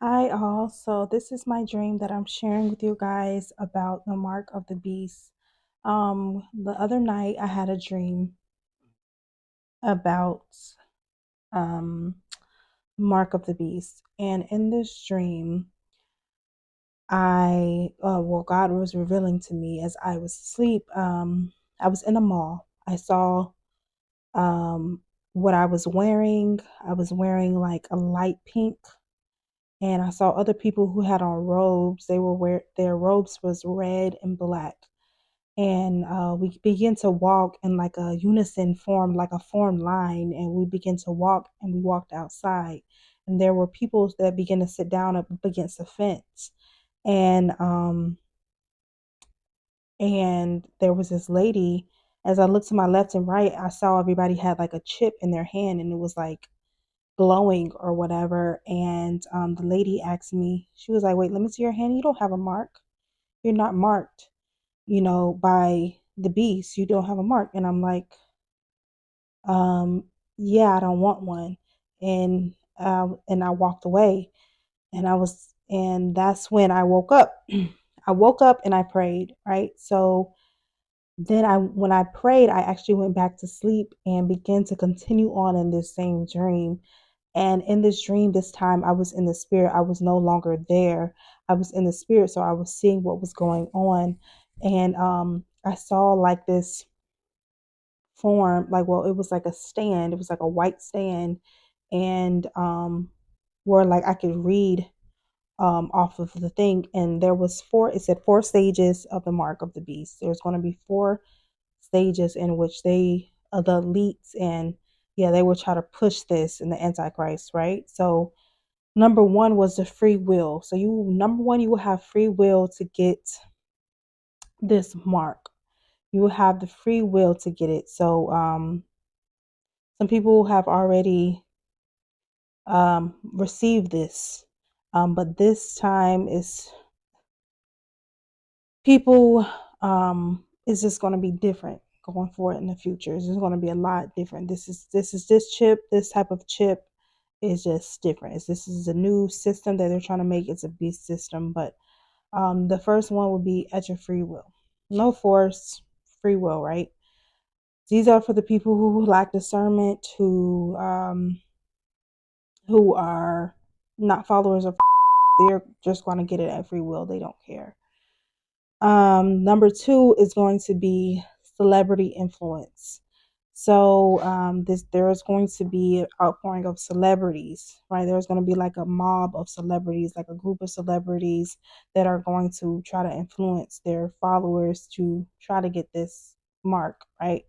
Hi, all. So, this is my dream that I'm sharing with you guys about the mark of the beast. The other night, I had a dream about um, mark of the beast, and in this dream, God was revealing to me as I was asleep. I was in a mall. I saw um, what I was wearing. I was wearing like a light pink, and I saw other people who had on robes. Their robes was red and black, and we began to walk in like a unison form, like a formed line, and we began to walk, and we walked outside, and there were people that began to sit down up against the fence, and there was this lady. As I looked to my left and right, I saw everybody had like a chip in their hand, and it was like glowing or whatever. And the lady asked me, she was like, "Wait, let me see your hand. You don't have a mark. You're not marked, by the beast. You don't have a mark." And I'm like, um, "Yeah, I don't want one." And I walked away, and that's when I woke up. I woke up and I prayed, right? So then when I prayed, I actually went back to sleep and began to continue on in this same dream. And in this dream, this time I was in the spirit. I was no longer there. I was in the spirit. So I was seeing what was going on. And I saw like this form, like, well, it was like a stand. It was like a white stand. And where like I could read off of the thing. And there was it said four stages of the mark of the beast. There's going to be four stages in which the elites, and yeah, they will try to push this in the Antichrist, right? So number one was the free will. So number one, you will have free will to get this mark. You will have the free will to get it. So some people have already received this, but this time is people is just going to be different going forward in the future. It's just going to be a lot different. This chip, this type of chip is just different. This is a new system that they're trying to make. It's a beast system, but the first one would be at your free will. No force, free will, right? These are for the people who lack discernment, who are not followers of. They're just going to get it at free will. They don't care. Number two is going to be celebrity influence. So there is going to be an outpouring of celebrities, right? There's going to be like a mob of celebrities, like a group of celebrities that are going to try to influence their followers to try to get this mark, right?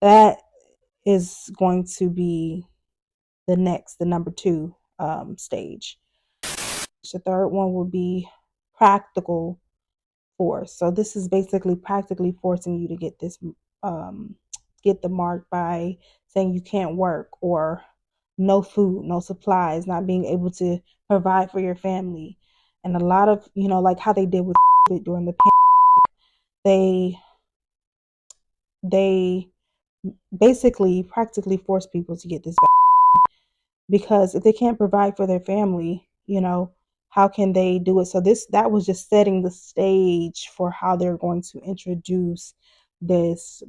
That is going to be the number two stage. The third one will be practical force. So this is basically practically forcing you to um, get the mark by saying you can't work, or no food, no supplies, not being able to provide for your family. And a lot of, like how they did with during the pandemic, they basically practically force people to get this because if they can't provide for their family, how can they do it? So that was just setting the stage for how they're going to introduce this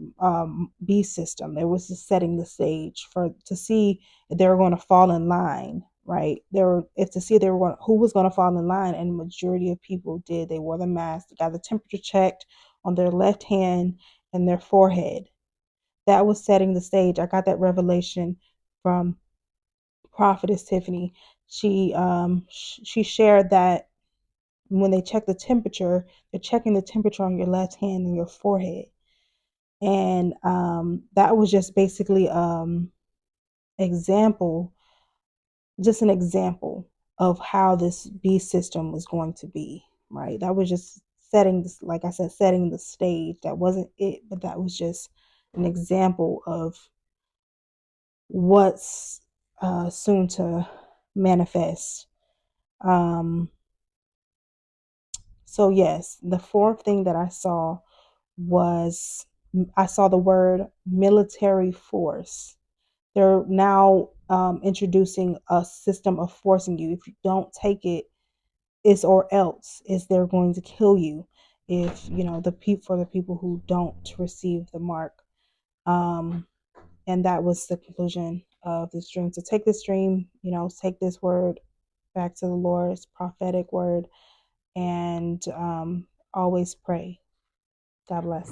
B system. It was just setting the stage for to see if they were going to fall in line, right? If to see if they were who was going to fall in line, and the majority of people did. They wore the mask, they got the temperature checked on their left hand and their forehead. That was setting the stage. I got that revelation from Prophetess Tiffany. She shared that when they check the temperature, they're checking the temperature on your left hand and your forehead, and that was just basically example, just an example of how this B system was going to be. Right, that was just setting this, like I said, setting the stage. That wasn't it, but that was just an example of what's soon to manifest. Um, so yes, the fourth thing that was I saw the word military force. They're now introducing a system of forcing you. If you don't take it, it's or else is they're going to kill you. If you know the people for the people who don't receive the mark. Um, and that was the conclusion of this dream. So take this dream, take this word back to the Lord, it's prophetic word, and always pray. God bless.